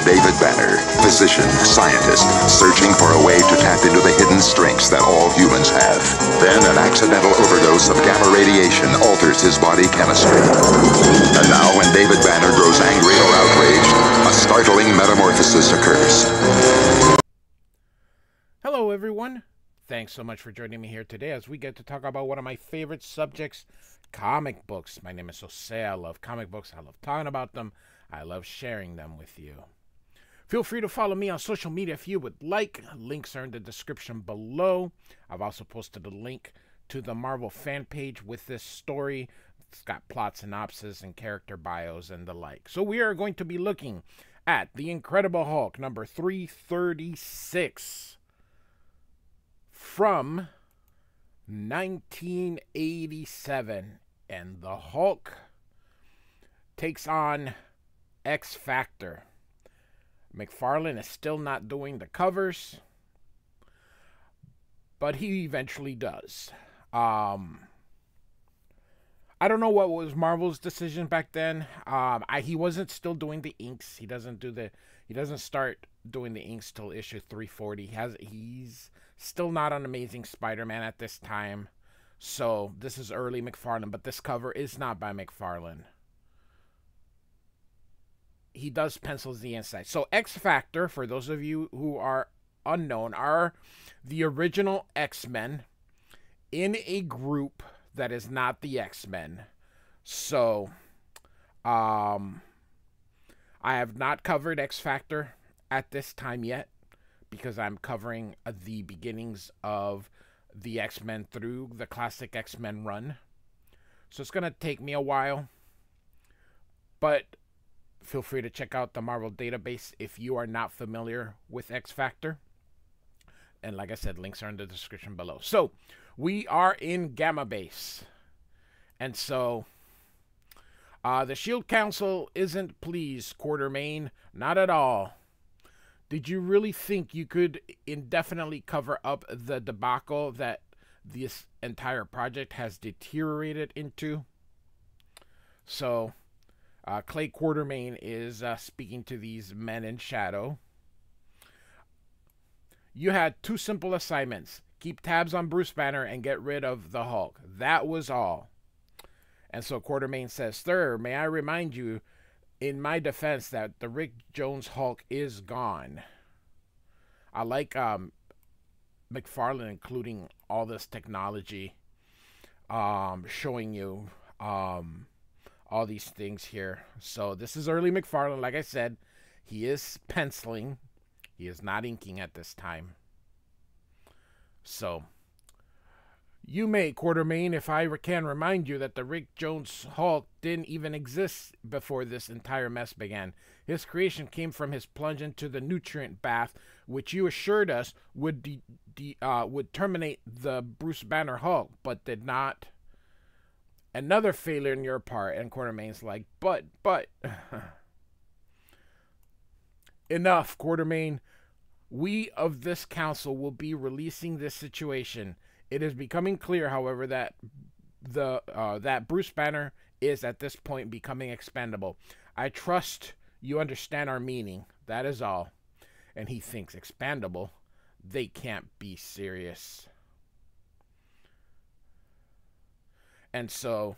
David Banner, physician, scientist, searching for a way to tap into the hidden strengths that all humans have. Then an accidental overdose of gamma radiation alters his body chemistry. And now when David Banner grows angry or outraged, a startling metamorphosis occurs. Hello everyone. Thanks so much for joining me here today as we get to talk about one of my favorite subjects, comic books. My name is Jose. I love comic books. I love talking about them. I love sharing them with you. Feel free to follow me on social media if you would like. Links are in the description below. I've also posted a link to the Marvel fan page with this story. It's got plot synopsis and character bios and the like. So we are going to be looking at The Incredible Hulk, number 336. From 1987, and the Hulk takes on X Factor. McFarlane is still not doing the covers, but he eventually does. I don't know what was Marvel's decision back then. He wasn't still doing the inks. He doesn't start doing the inks till issue 340. He's still not on Amazing Spider-Man at this time. So this is early McFarlane, but this cover is not by McFarlane. He does pencils the inside. So X Factor, for those of you who are unknown, are the original X-Men in a group that is not the X-Men. So I have not covered X Factor at this time yet, because I'm covering the beginnings of the X-Men through the classic X-Men run. So it's going to take me a while. But feel free to check out the Marvel database if you are not familiar with X Factor. And like I said, links are in the description below. So we are in Gamma Base. And so the Shield Council isn't pleased, Quartermain. Not at all. Did you really think you could indefinitely cover up the debacle that this entire project has deteriorated into? So, Clay Quartermain is speaking to these men in shadow. You had two simple assignments. Keep tabs on Bruce Banner and get rid of the Hulk. That was all. And so Quartermain says, "Sir, may I remind you, in my defense, that the Rick Jones Hulk is gone." I like McFarlane including all this technology, showing you all these things here. So this is early McFarlane. Like I said, he is penciling. He is not inking at this time. So you may, Quartermain, if I can remind you that the Rick Jones Hulk didn't even exist before this entire mess began. His creation came from his plunge into the nutrient bath, which you assured us would terminate the Bruce Banner Hulk, but did not. Another failure on your part. And Quartermain's like, but. Enough, Quartermain. We of this council will be releasing this situation. It is becoming clear, however, that that Bruce Banner is at this point becoming expendable. I trust you understand our meaning. That is all. And he thinks expandable. They can't be serious. And so,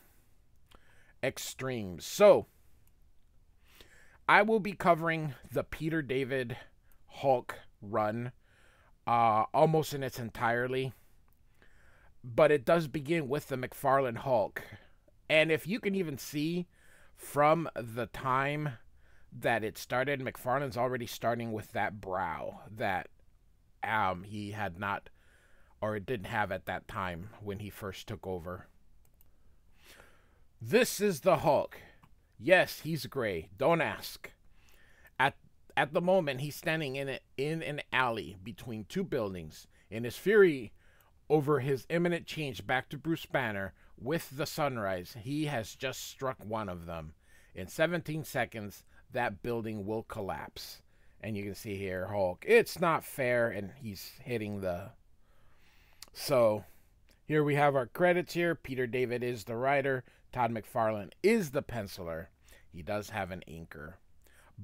extremes. So, I will be covering the Peter David Hulk run almost in its entirety. But it does begin with the McFarlane Hulk. And if you can even see from the time that it started, McFarlane's already starting with that brow that he had not, or didn't have at that time when he first took over. This is the Hulk. Yes, he's gray. Don't ask. At the moment, he's standing in an alley between two buildings. In his fury over his imminent change back to Bruce Banner with the sunrise, he has just struck one of them. In 17 seconds, that building will collapse. And you can see here, Hulk, it's not fair, and he's hitting the... So, here we have our credits here. Peter David is the writer. Todd McFarlane is the penciler. He does have an inker.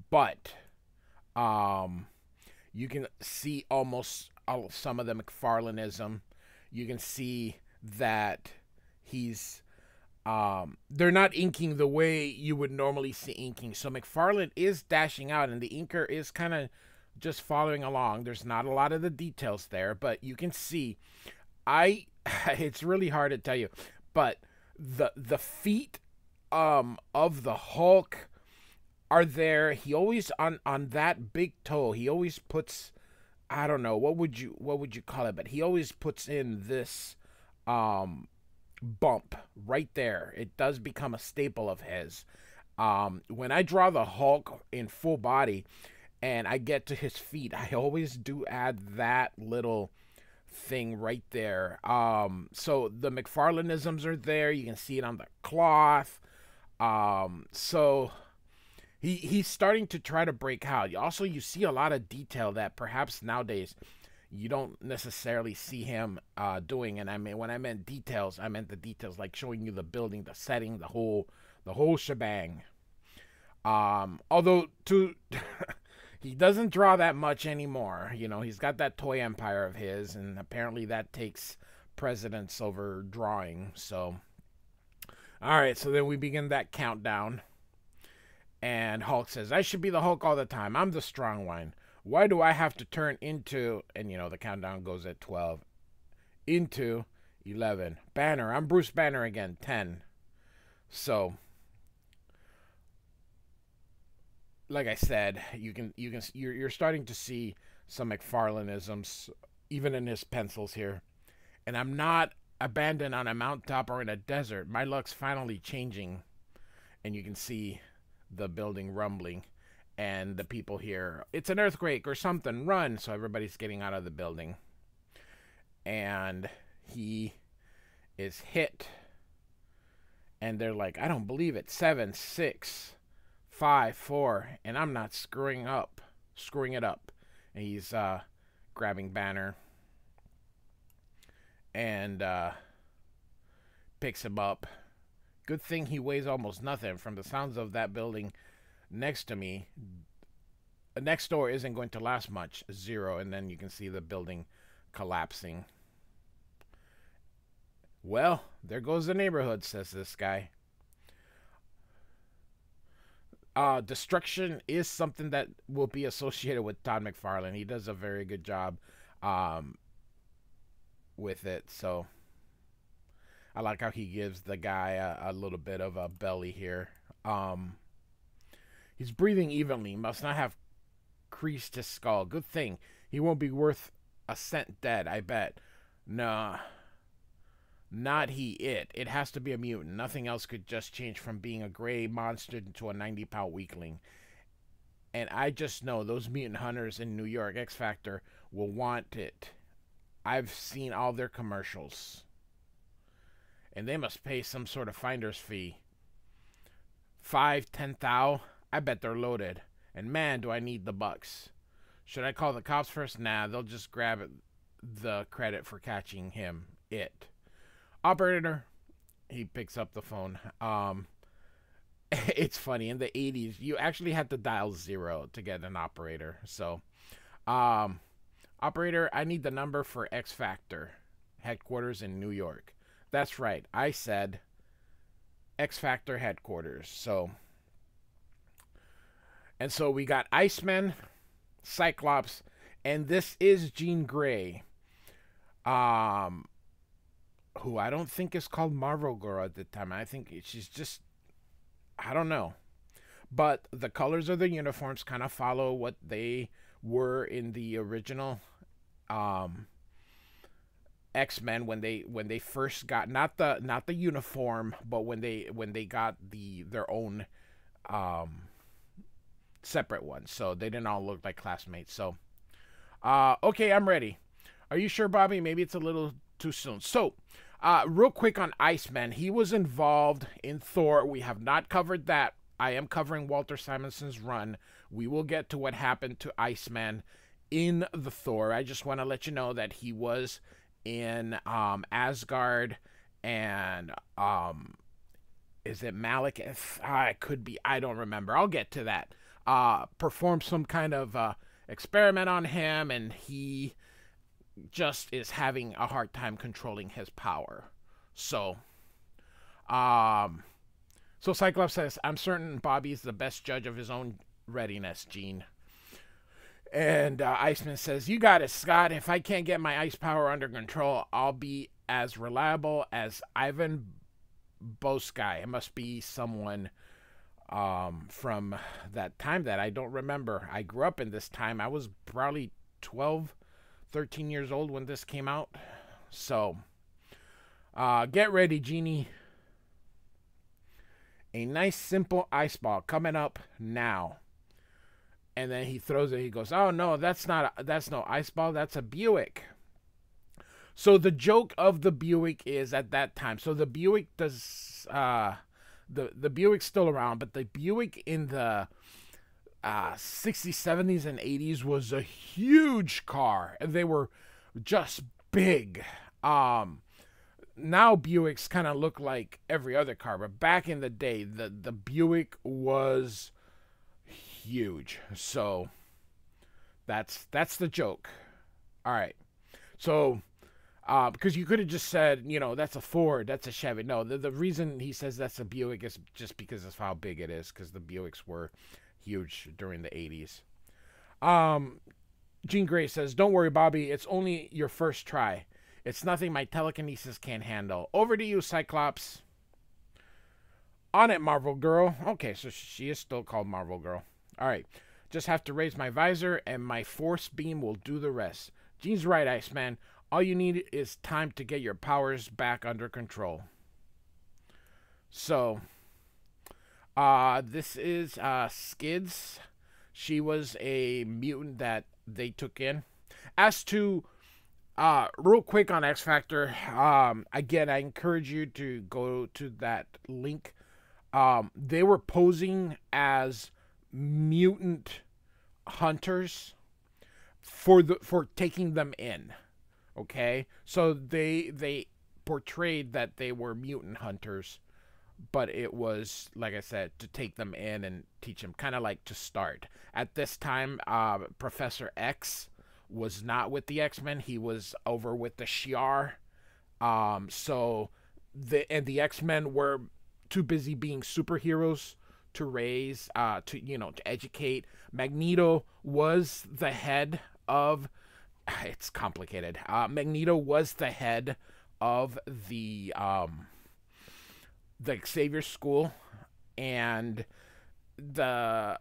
But Um, you can see almost some of the McFarlaneism. You can see that he's they're not inking the way you would normally see inking. So McFarlane is dashing out, and the inker is kind of just following along. There's not a lot of the details there, but you can see. I it's really hard to tell you, but the feet of the Hulk are there. He always on that big toe. He always puts, I don't know, what would you call it, but he always puts in this bump right there. It does become a staple of his. When I draw the Hulk in full body and I get to his feet, I always do add that little thing right there. So the McFarlaneisms are there. You can see it on the cloth. So he's starting to try to break out. Also, you see a lot of detail that perhaps nowadays you don't necessarily see him doing. And I mean, when I meant details, I meant the details like showing you the building, the setting, the whole shebang. Although to he doesn't draw that much anymore. You know, he's got that toy empire of his, and apparently that takes precedence over drawing. So, all right, so then we begin that countdown. And Hulk says, I should be the Hulk all the time. I'm the strong one. Why do I have to turn into, and you know, the countdown goes at 12, into 11. Banner, I'm Bruce Banner again, 10. So, like I said, you're starting to see some McFarlaneisms even in his pencils here. And I'm not abandoned on a mountaintop or in a desert. My luck's finally changing. And you can see the building rumbling and the people here. It's an earthquake or something. Run. So everybody's getting out of the building. And he is hit. And they're like, I don't believe it. 7, 6, 5, 4, and I'm not screwing it up. And he's grabbing Banner and picks him up. Good thing he weighs almost nothing. From the sounds of that building next to me, next door isn't going to last much. 0, and then you can see the building collapsing. Well, there goes the neighborhood, says this guy. Destruction is something that will be associated with Todd McFarlane. He does a very good job with it. So I like how he gives the guy a little bit of a belly here. He's breathing evenly. Must not have creased his skull. Good thing. He won't be worth a cent dead, I bet. Nah. Not it. It has to be a mutant. Nothing else could just change from being a gray monster into a 90-pound weakling. And I just know those mutant hunters in New York, X Factor, will want it. I've seen all their commercials. And they must pay some sort of finder's fee. 5, 10 thou? I bet they're loaded. And man, do I need the bucks. Should I call the cops first? Nah, they'll just grab the credit for catching him. Operator, he picks up the phone. It's funny, in the 80s, you actually had to dial 0 to get an operator. So, operator, I need the number for X Factor headquarters in New York. That's right, I said X Factor headquarters. So we got Iceman, Cyclops, and this is Jean Grey. Who I don't think is called Marvel Girl at the time. I think she's just, I don't know. But the colors of the uniforms kind of follow what they were in the original X-Men when they first got not the uniform, but when they got their own separate ones. So they didn't all look like classmates. So okay, I'm ready. Are you sure, Bobby? Maybe it's a little too soon. So real quick on Iceman. He was involved in Thor. We have not covered that. I am covering Walter Simonson's run. We will get to what happened to Iceman in the Thor. I just want to let you know that he was in Asgard and is it Malekith? It could be. I don't remember. I'll get to that. perform some kind of experiment on him, and he just is having a hard time controlling his power. So, so Cyclops says, I'm certain Bobby is the best judge of his own readiness, Jean. And Iceman says, you got it, Scott. If I can't get my ice power under control, I'll be as reliable as Ivan Boskai. It must be someone from that time that I don't remember. I grew up in this time. I was probably 12, 13 years old when this came out. So, get ready, Genie. A nice, simple ice ball coming up now. And then he throws it. He goes, oh, no, that's no ice ball. That's a Buick. So the joke of the Buick is at that time. So the Buick does, the Buick's still around, but the Buick in the 60s, 70s, and 80s was a huge car. And they were just big. Now Buicks kind of look like every other car, but back in the day, the Buick was huge. So that's the joke. All right. So because you could have just said, you know, that's a Ford, that's a Chevy. No, the reason he says that's a Buick is just because of how big it is, because the Buicks were huge during the 80s. Jean Grey says, don't worry, Bobby. It's only your first try. It's nothing my telekinesis can't handle. Over to you, Cyclops. On it, Marvel Girl. Okay, so she is still called Marvel Girl. All right. Just have to raise my visor, and my force beam will do the rest. Jean's right, Iceman. All you need is time to get your powers back under control. So, this is Skids. She was a mutant that they took in. As to, real quick on X Factor, again, I encourage you to go to that link. They were posing as mutant hunters for taking them in. Okay, so they portrayed that they were mutant hunters, but it was, like I said, to take them in and teach them, kind of like to start. At this time, Professor X was not with the X-Men. He was over with the Shi'ar. So the X-Men were too busy being superheroes to raise, to educate. Magneto was the head of. It's complicated. Magneto was the head of the Xavier School, and the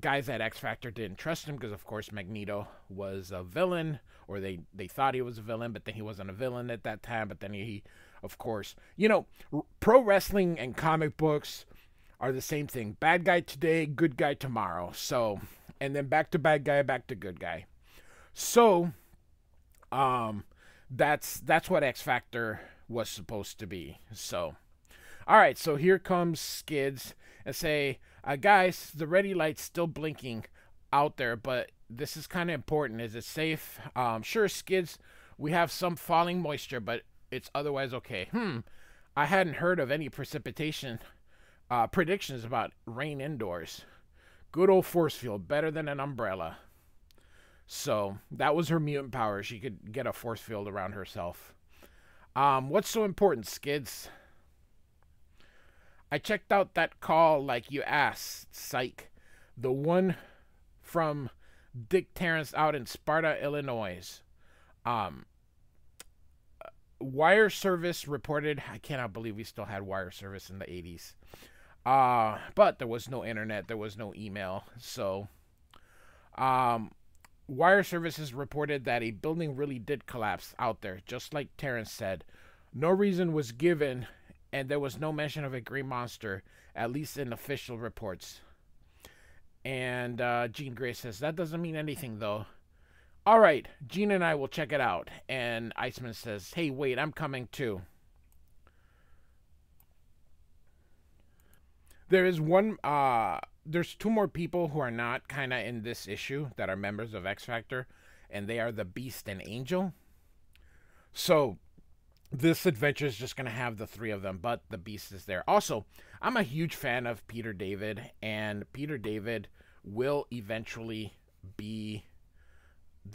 guys at X Factor didn't trust him because, of course, Magneto was a villain, or they thought he was a villain, but then he wasn't a villain at that time. But then he, of course, pro wrestling and comic books are the same thing. Bad guy today, good guy tomorrow. So, and then back to bad guy, back to good guy. So, that's what X Factor was supposed to be. So, all right. So here comes Skids and say, guys, the ready light's still blinking out there, but this is kind of important. Is it safe? Sure, Skids, we have some falling moisture, but it's otherwise okay. I hadn't heard of any precipitation predictions about rain indoors. Good old force field, better than an umbrella. So that was her mutant power. She could get a force field around herself. What's so important, Skids? I checked out that call like you asked, psych. The one from Dick Terrence out in Sparta, Illinois. Wire service reported. I cannot believe we still had wire service in the 80s. But there was no internet. There was no email. So, wire services reported that a building really did collapse out there, just like Terrence said. No reason was given, and there was no mention of a green monster, at least in official reports. And Jean Grey says, that doesn't mean anything, though. All right, Jean and I will check it out. And Iceman says, hey, wait, I'm coming too. There is there's two more people who are not kind of in this issue that are members of X Factor, and they are the Beast and Angel. So this adventure is just going to have the three of them, but the Beast is there. Also, I'm a huge fan of Peter David, and Peter David will eventually be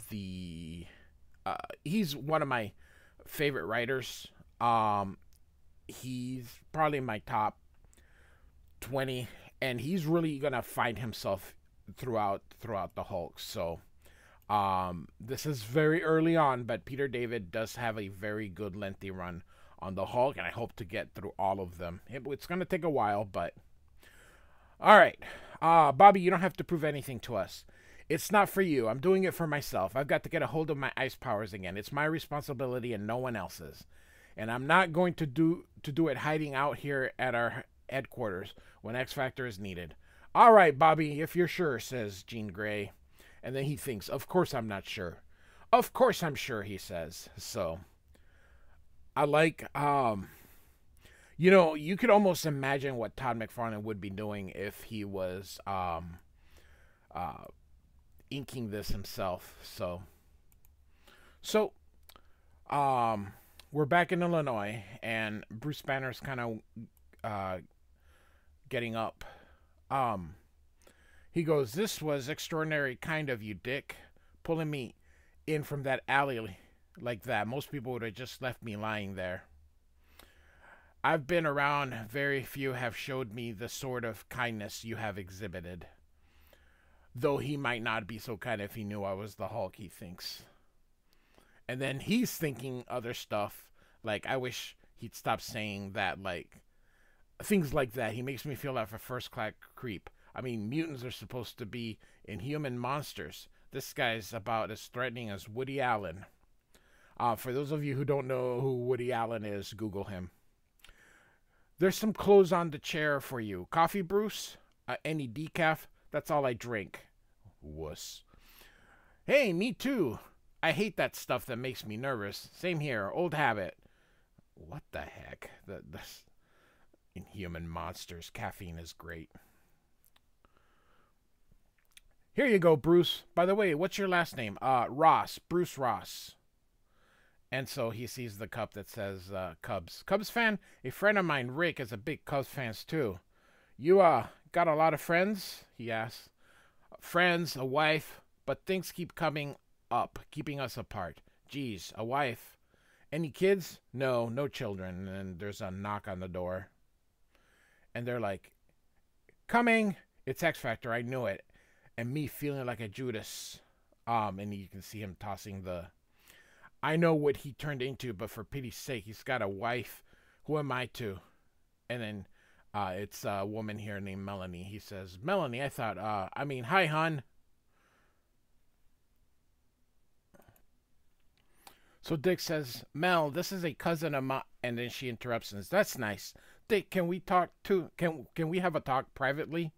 the he's one of my favorite writers. He's probably my top 20, and he's really gonna find himself throughout the Hulk. So this is very early on, but Peter David does have a very good lengthy run on the Hulk, and I hope to get through all of them. It's gonna take a while, but all right. Bobby, you don't have to prove anything to us. It's not for you. I'm doing it for myself. I've got to get a hold of my ice powers again. It's my responsibility and no one else's. And I'm not going to do it hiding out here at our headquarters when X Factor is needed. All right, Bobby, if you're sure, says Jean Grey. And then he thinks, of course I'm not sure. Of course I'm sure, he says. So, I like, you know, you could almost imagine what Todd McFarlane would be doing if he was inking this himself. So, we're back in Illinois, and Bruce Banner's kind of getting up. He goes, "This was extraordinary kind of you, Dick, pulling me in from that alley like that. Most people would have just left me lying there. I've been around. Very few have showed me the sort of kindness you have exhibited. Though he might not be so kind if he knew I was the Hulk," he thinks. And then he's thinking other stuff, like, I wish he'd stop saying that, like, things like that. He makes me feel like a first-class creep. I mean, mutants are supposed to be inhuman monsters. This guy's about as threatening as Woody Allen. For those of you who don't know who Woody Allen is, Google him. "There's some clothes on the chair for you. Coffee, Bruce? Any decaf? That's all I drink." Wuss. "Hey, me too. I hate that stuff that makes me nervous. Same here. Old habit." What the heck? The inhuman monsters. Caffeine is great. "Here you go, Bruce. By the way, what's your last name?" Ross. Bruce Ross." And so he sees the cup that says Cubs. "Cubs fan? A friend of mine, Rick, is a big Cubs fan too. You got a lot of friends?" he asks. "Friends, a wife, but things keep coming up, keeping us apart." "Geez, a wife. Any kids?" No children." And there's a knock on the door. And they're like, "Coming." It's X Factor, I knew it. And me feeling like a Judas. And you can see him tossing the... I know what he turned into, but for pity's sake, he's got a wife. Who am I to? And then it's a woman here named Melanie. He says, "Melanie, I thought, hi, hon." So Dick says, "Mel, this is a cousin of mine." And then she interrupts and says, "That's nice. Dick, can we talk too? Can we have a talk privately?"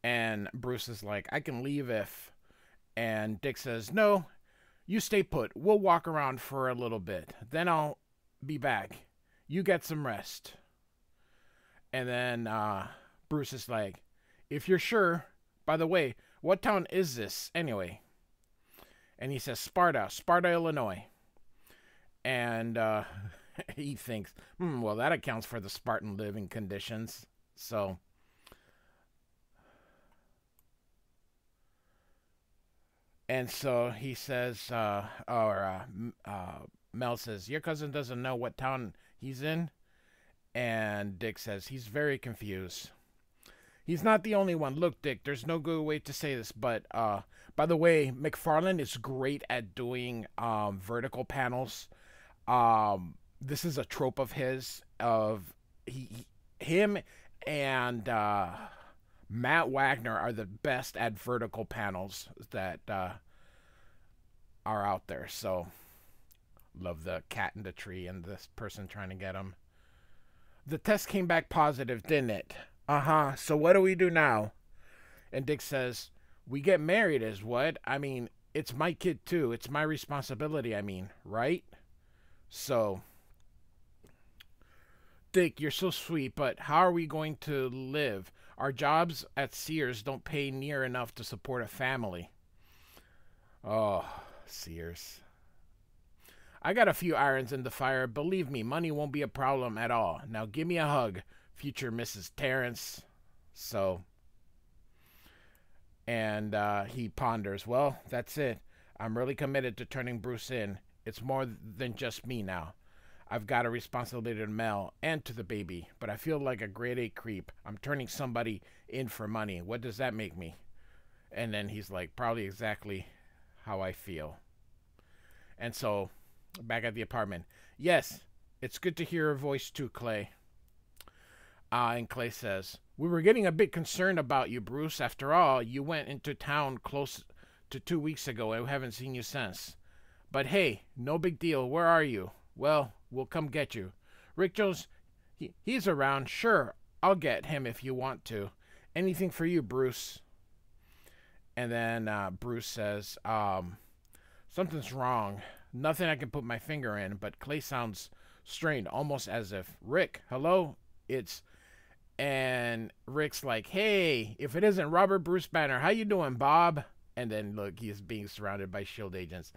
And Bruce is like, "I can leave if..." And Dick says, "No, you stay put. We'll walk around for a little bit. Then I'll be back. You get some rest." And then Bruce is like, "If you're sure. By the way, what town is this anyway?" And he says, Sparta, Illinois." And he thinks, well, that accounts for the Spartan living conditions. So... And so he says, Mel says, "Your cousin doesn't know what town he's in?" And Dick says, "He's very confused." "He's not the only one. Look, Dick, there's no good way to say this, but by the way, McFarlane is great at doing vertical panels. This is a trope of his, of him and Matt Wagner are the best at vertical panels that are out there. So, love the cat in the tree and this person trying to get him. "The test came back positive, didn't it?" "Uh-huh. So what do we do now?" And Dick says, "We get married is what? I mean, it's my kid too. It's my responsibility, right?" So, "Dick, you're so sweet, but how are we going to live? Our jobs at Sears don't pay near enough to support a family." Oh, Sears. "I got a few irons in the fire. Believe me, money won't be a problem at all. Now give me a hug, future Mrs. Terrence." So, And he ponders, well, that's it. I'm really committed to turning Bruce in. It's more than just me now. I've got a responsibility to Mel and to the baby, but I feel like a grade A creep. I'm turning somebody in for money. What does that make me? And then he's like, probably exactly how I feel. And so, back at the apartment. Yes, it's good to hear your voice too, Clay. And Clay says, we were getting a bit concerned about you, Bruce. After all, you went into town close to 2 weeks ago, and we haven't seen you since. But hey, no big deal. Where are you? Well, we'll come get you. Rick Jones, he's around. Sure, I'll get him if you want to. Anything for you, Bruce. And then Bruce says, something's wrong. Nothing I can put my finger in, but Clay sounds strained, almost as if, Rick, hello? And Rick's like, hey, if it isn't Robert Bruce Banner, how you doing, Bob? And then, look, he's being surrounded by SHIELD agents.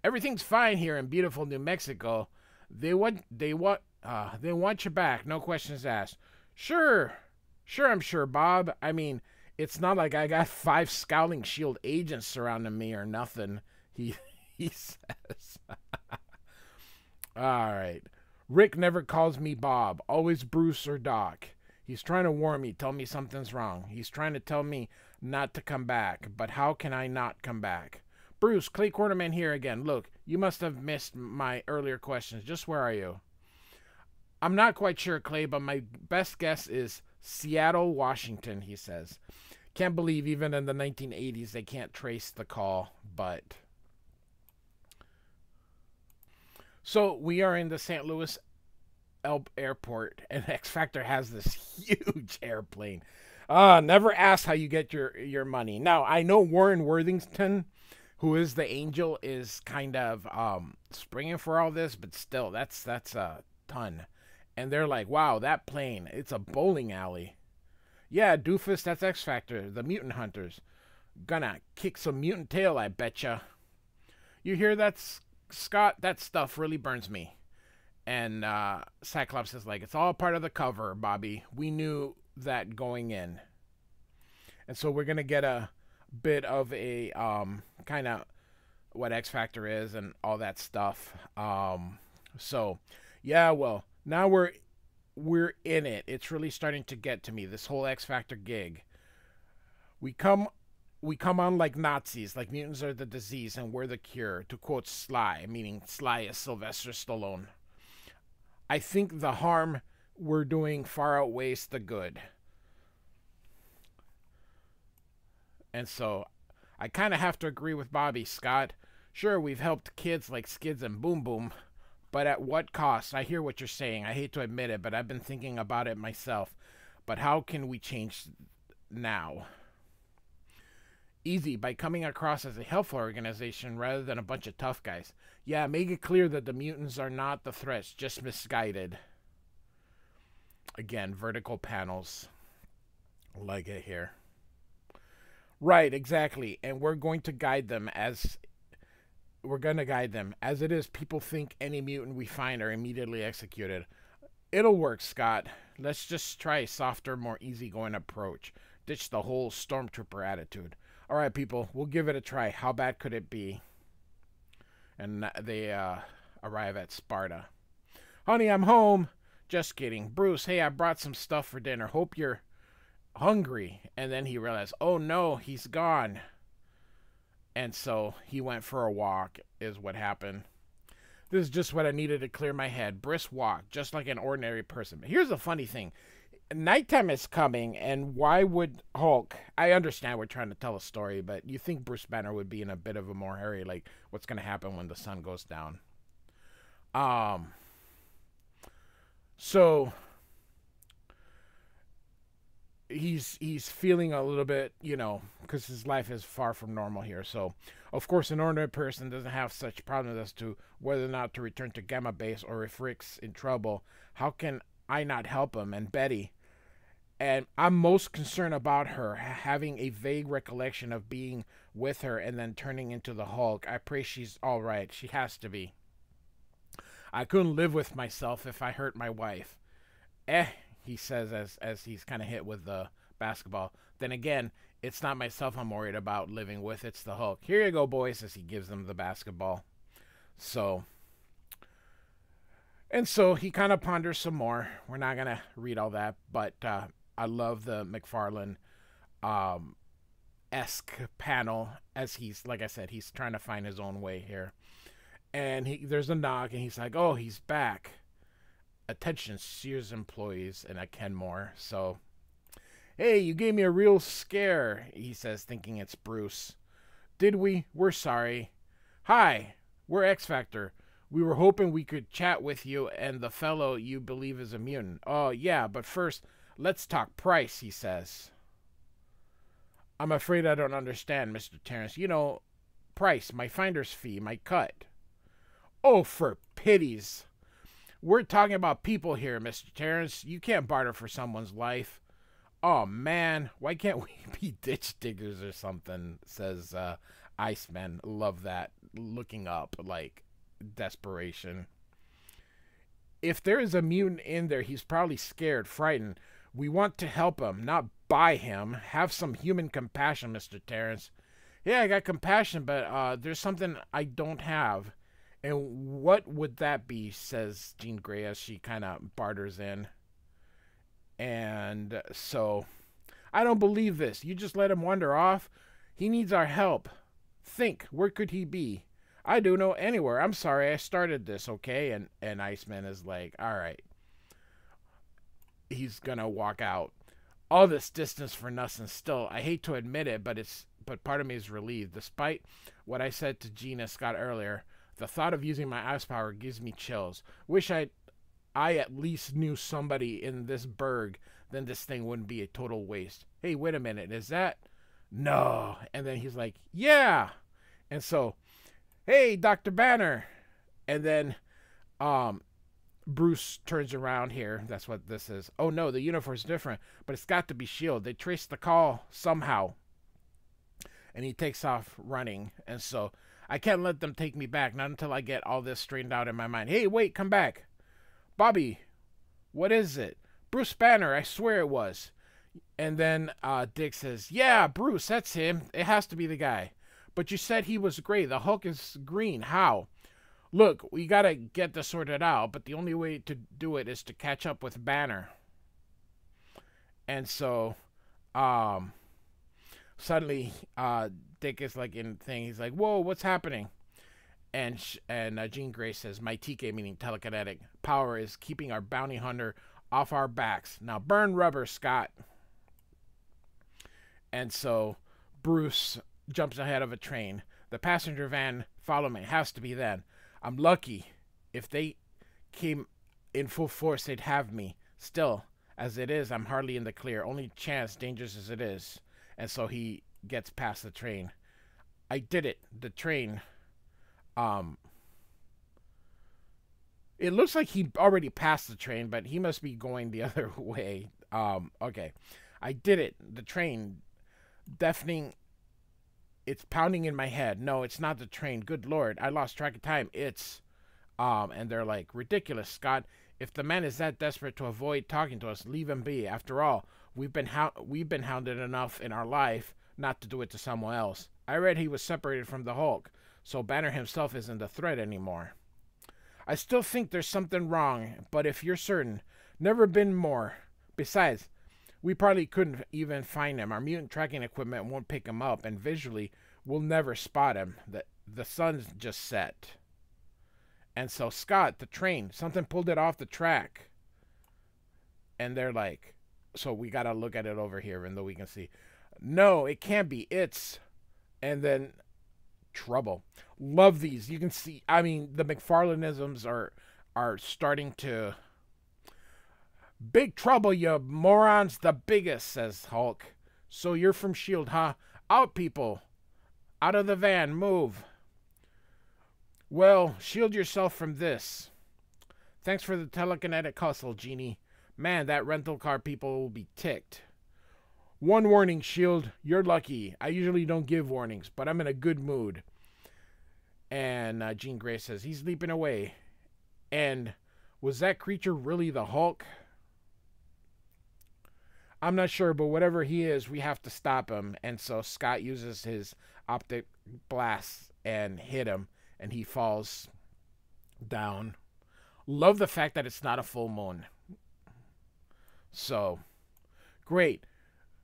Everything's fine here in beautiful New Mexico. They want you back, no questions asked. Sure, I'm sure, Bob. I mean, it's not like I got 5 scowling SHIELD agents surrounding me or nothing, he says. All right. Rick never calls me Bob, always Bruce or Doc. He's trying to warn me, tell me something's wrong. He's trying to tell me not to come back, but how can I not come back? Bruce, Clay Quarterman here again. Look, you must have missed my earlier questions. Just where are you? I'm not quite sure, Clay, but my best guess is Seattle, Washington, he says. Can't believe even in the 1980s they can't trace the call, but... So we are in the St. Louis airport, and X Factor has this huge airplane. Never ask how you get your money. Now, I know Warren Worthington, who is the angel, is kind of springing for all this, but still, that's a ton. And they're like, wow, that plane, it's a bowling alley. Yeah, doofus, that's X Factor, the mutant hunters. Gonna kick some mutant tail, I betcha. You hear that, Scott? That stuff really burns me. And Cyclops is like, it's all part of the cover, Bobby. We knew that going in. And so we're going to get a bit of a kind of what X Factor is and all that stuff. So, yeah, well, now we're in it. It's really starting to get to me, this whole X Factor gig. We come on like Nazis, like mutants are the disease and we're the cure, to quote Sly, meaning Sly is Sylvester Stallone. I think the harm we're doing far outweighs the good. And so I kind of have to agree with Bobby, Scott. Sure, we've helped kids like Skids and Boom Boom, but at what cost? I hear what you're saying. I hate to admit it, but I've been thinking about it myself. But how can we change now? Easy, by coming across as a helpful organization rather than a bunch of tough guys. Yeah, make it clear that the mutants are not the threats, just misguided. Again, vertical panels. Like it here. Right, exactly. And we're going to guide them as... As it is, people think any mutant we find are immediately executed. It'll work, Scott. Let's just try a softer, more easygoing approach. Ditch the whole stormtrooper attitude. All right, people, we'll give it a try. How bad could it be? And they arrive at Sparta. Honey, I'm home. Just kidding. Bruce, hey, I brought some stuff for dinner. Hope you're hungry. And then he realized, oh, no, he's gone. And so he went for a walk, is what happened. This is just what I needed to clear my head. Brisk walk, just like an ordinary person. But here's the funny thing. Nighttime is coming, and why would Hulk... I understand we're trying to tell a story, but you think Bruce Banner would be in a bit of a more hurry, like what's going to happen when the sun goes down. So he's feeling a little bit, you know, because his life is far from normal here. So, of course, an ordinary person doesn't have such problems as to whether or not to return to Gamma Base, or if Rick's in trouble, how can I not help him? And Betty... And I'm most concerned about her having a vague recollection of being with her and then turning into the Hulk. I pray she's all right. She has to be. I couldn't live with myself if I hurt my wife. He says as he's kind of hit with the basketball. Then again, it's not myself I'm worried about living with. It's the Hulk. Here you go, boys, as he gives them the basketball. So he kind of ponders some more. We're not going to read all that, but I love the McFarlane esque panel as he's, like I said, he's trying to find his own way here. And there's a knock, and he's like, oh, he's back. Attention, Sears employees, and Kenmore. So, hey, you gave me a real scare, he says, thinking it's Bruce. Did we? We're sorry. Hi, we're X Factor. We were hoping we could chat with you and the fellow you believe is a mutant. Oh, yeah, but first, let's talk price, he says. I'm afraid I don't understand, Mr. Terrence. You know, price, my finder's fee, my cut. Oh, for pities. We're talking about people here, Mr. Terrence. You can't barter for someone's life. Oh, man. Why can't we be ditch diggers or something, says Iceman. Love that. Looking up, like, desperation. If there is a mutant in there, he's probably scared, frightened. We want to help him, not buy him. Have some human compassion, Mr. Terrence. Yeah, I got compassion, but there's something I don't have. And what would that be, says Jean Grey as she kind of barters in. And so, I don't believe this. You just let him wander off? He needs our help. Think, where could he be? I don't know, anywhere. I'm sorry, I started this, okay? And Iceman is like, all right. He's gonna walk out. All this distance for nothing still. I hate to admit it, but part of me is relieved. Despite what I said to Gina Scott earlier, the thought of using my ice power gives me chills. Wish I at least knew somebody in this burg, then this thing wouldn't be a total waste. Hey, wait a minute, is that? No. And then he's like, yeah. And so, hey, Dr. Banner. And then Bruce turns around here. That's what this is. Oh, no, the uniform's different, but it's got to be S.H.I.E.L.D. They traced the call somehow. And he takes off running. And so I can't let them take me back, not until I get all this straightened out in my mind. Hey, wait, come back. Bobby, what is it? Bruce Banner, I swear it was. And then Dick says, yeah, Bruce, that's him. It has to be the guy. But you said he was gray. The Hulk is green. How? Look, we got to get this sorted out, but the only way to do it is to catch up with Banner. And so, suddenly, Dick is like in thing. He's like, whoa, what's happening? And Jean Grey says, my TK, meaning telekinetic power, is keeping our bounty hunter off our backs. Now burn rubber, Scott. And so Bruce jumps ahead of a train. The passenger van follow me. It has to be then. I'm lucky. If they came in full force, they'd have me. Still, as it is, I'm hardly in the clear. Only chance, dangerous as it is. And so he gets past the train. I did it. The train. It looks like he already passed the train, but he must be going the other way. Okay. I did it. The train. Deafening. It's pounding in my head. No, it's not the train. Good Lord. I lost track of time. It's, and they're like, ridiculous, Scott. If the man is that desperate to avoid talking to us, leave him be. After all, we've been hounded enough in our life not to do it to someone else. I read he was separated from the Hulk, so Banner himself isn't a threat anymore. I still think there's something wrong, but if you're certain, never been more. Besides, we probably couldn't even find him. Our mutant tracking equipment won't pick him up, and visually, we'll never spot him. The sun's just set. And so, Scott, the train, something pulled it off the track. And they're like, so we got to look at it over here, even though we can see. No, it can't be. It's, and then trouble. Love these. You can see, I mean, the McFarlaneisms are starting to. Big trouble, you morons, the biggest, says Hulk. So you're from S.H.I.E.L.D., huh? Out, people. Out of the van, move. Well, shield yourself from this. Thanks for the telekinetic hustle, Genie. Man, that rental car people will be ticked. One warning, S.H.I.E.L.D. You're lucky. I usually don't give warnings, but I'm in a good mood. And Jean Grey says, he's leaping away. And was that creature really the Hulk? I'm not sure, but whatever he is, we have to stop him. And so Scott uses his optic blast and hit him, and he falls down. Love the fact that it's not a full moon. So, great.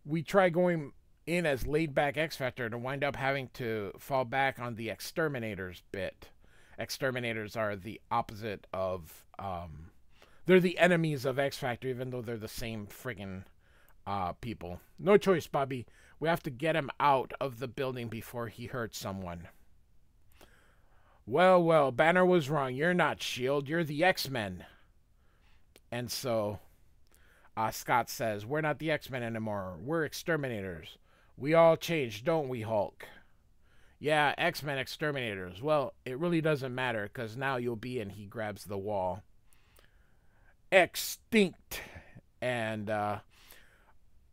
We try going in as laid back X Factor to wind up having to fall back on the exterminators bit. Exterminators are the opposite of they're the enemies of X Factor, even though they're the same friggin' people. No choice, Bobby. We have to get him out of the building before he hurts someone. Well, well, Banner was wrong. You're not S.H.I.E.L.D. You're the X-Men. And so Scott says, we're not the X-Men anymore. We're exterminators. We all changed, don't we, Hulk? Yeah, X-Men exterminators. Well, it really doesn't matter, because now you'll be in. He grabs the wall. Extinct. And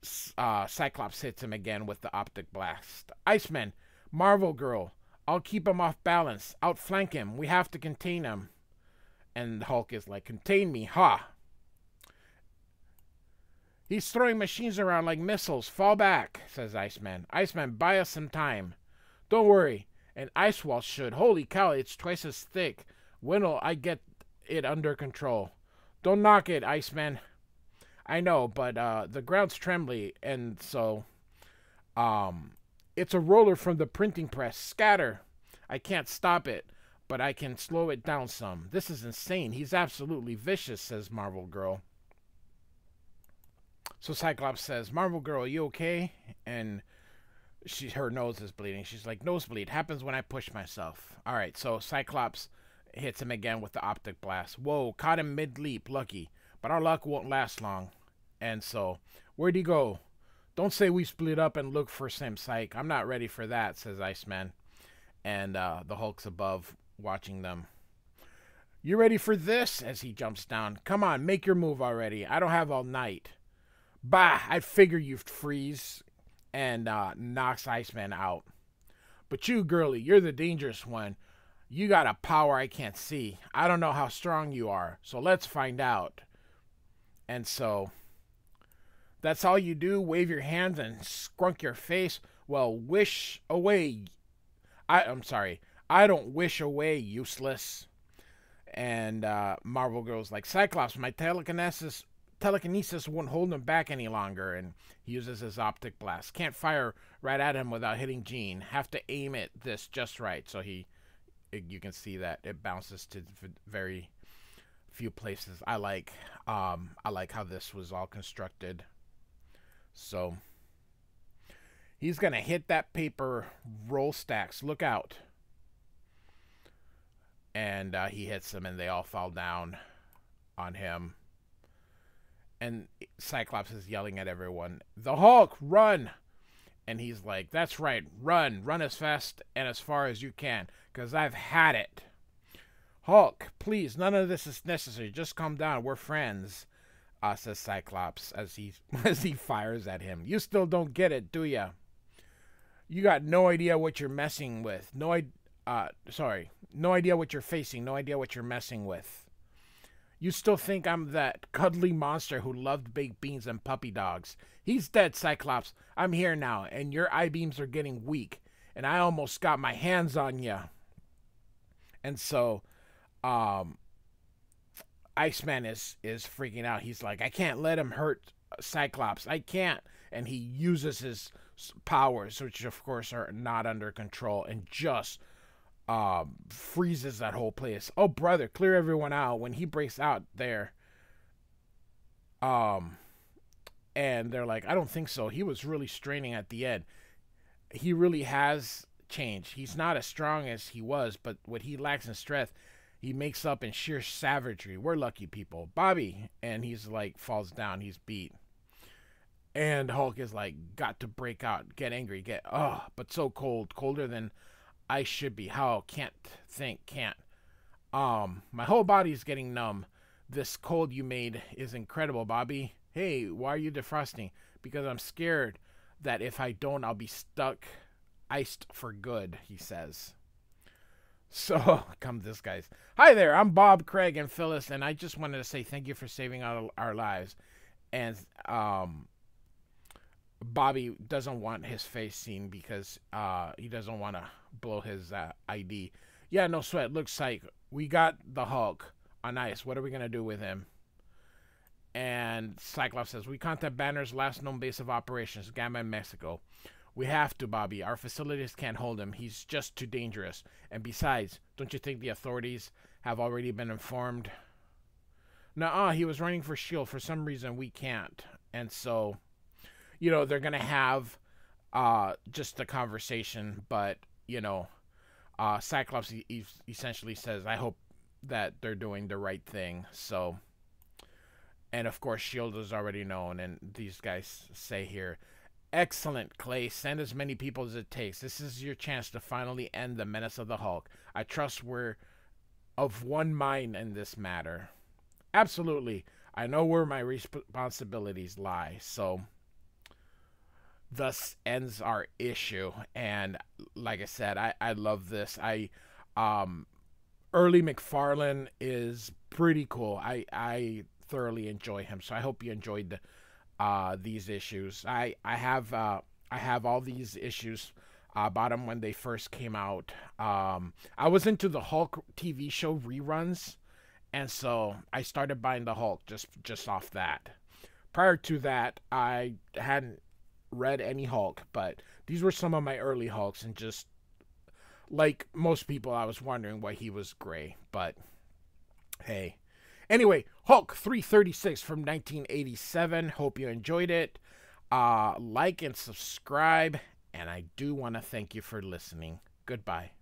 Cyclops hits him again with the optic blast. Iceman, Marvel Girl, I'll keep him off balance. Outflank him. We have to contain him. And Hulk is like, contain me, ha! He's throwing machines around like missiles. Fall back, says Iceman. Iceman, buy us some time. Don't worry. An ice wall should. Holy cow, it's twice as thick. When'll I get it under control? Don't knock it, Iceman. I know, but the ground's trembly, and so it's a roller from the printing press. Scatter. I can't stop it, but I can slow it down some. This is insane. He's absolutely vicious, says Marvel Girl. So Cyclops says, Marvel Girl, are you okay? And her nose is bleeding. She's like, nosebleed. Happens when I push myself. All right, so Cyclops hits him again with the optic blast. Whoa, caught him mid-leap. Lucky. But our luck won't last long. And so, where'd he go? Don't say we split up and look for Sam Psych. I'm not ready for that, says Iceman. And the Hulk's above, watching them. You ready for this? As he jumps down. Come on, make your move already. I don't have all night. Bah, I figure you'd freeze. And knocks Iceman out. But you, girlie, you're the dangerous one. You got a power I can't see. I don't know how strong you are, so let's find out. And so, that's all you do? Wave your hands and scrunk your face? Well, wish away. I'm sorry. I don't wish away, useless. And Marvel Girl's like, Cyclops, my telekinesis won't hold him back any longer. And he uses his optic blast. Can't fire right at him without hitting Jean. Have to aim it this just right. So you can see that it bounces to very few places. I like how this was all constructed. So he's gonna hit that paper roll stacks. Look out. And he hits them, and they all fall down on him. And Cyclops is yelling at everyone, the Hulk, run! And he's like, that's right, run as fast and as far as you can, because I've had it. Hulk, please, none of this is necessary. Just calm down. We're friends, says Cyclops as he fires at him. You still don't get it, do ya? You got no idea what you're messing with. No idea what you're facing. No idea what you're messing with. You still think I'm that cuddly monster who loved baked beans and puppy dogs. He's dead, Cyclops. I'm here now, and your eye-beams are getting weak, and I almost got my hands on ya. And so, Iceman is freaking out. He's like, I can't let him hurt Cyclops. I can't. And he uses his powers, which of course are not under control, and just freezes that whole place. Oh, brother, clear everyone out. When he breaks out there, and they're like, I don't think so. He was really straining at the end. He really has changed. He's not as strong as he was, but what he lacks in strength, he makes up in sheer savagery. We're lucky people. Bobby, and he's like, falls down. He's beat. And Hulk is like, got to break out, get angry, but so cold, colder than I should be. How? Can't think, can't. My whole body's getting numb. This cold you made is incredible, Bobby. Hey, why are you defrosting? Because I'm scared that if I don't, I'll be stuck, iced for good, he says. So, come this guy's. Hi there, I'm Bob, Craig, and Phyllis, and I just wanted to say thank you for saving our lives. And, Bobby doesn't want his face seen because he doesn't want to blow his ID. Yeah, no sweat. Looks like we got the Hulk on ice. What are we going to do with him? And Cyclops says, we contact Banner's last known base of operations, Gamma in Mexico. We have to, Bobby. Our facilities can't hold him. He's just too dangerous. And besides, don't you think the authorities have already been informed? Nuh-uh, he was running for S.H.I.E.L.D. For some reason, we can't. And so, you know, they're going to have just a conversation. But, you know, Cyclops essentially says, I hope that they're doing the right thing. So, and of course, S.H.I.E.L.D. is already known. And these guys say here, excellent, Clay. Send as many people as it takes. This is your chance to finally end the menace of the Hulk. I trust we're of one mind in this matter. Absolutely. I know where my responsibilities lie. So, thus ends our issue. And like I said, I love this. Early McFarlane is pretty cool. I thoroughly enjoy him. So I hope you enjoyed these issues. I have all these issues. Bought them when they first came out. I was into the Hulk TV show reruns, and so I started buying the Hulk just off that. Prior to that, I hadn't read any Hulk, but these were some of my early Hulks, and just like most people, I was wondering why he was gray, but hey. Anyway, Hulk 336 from 1987. Hope you enjoyed it. Like and subscribe. And I do want to thank you for listening. Goodbye.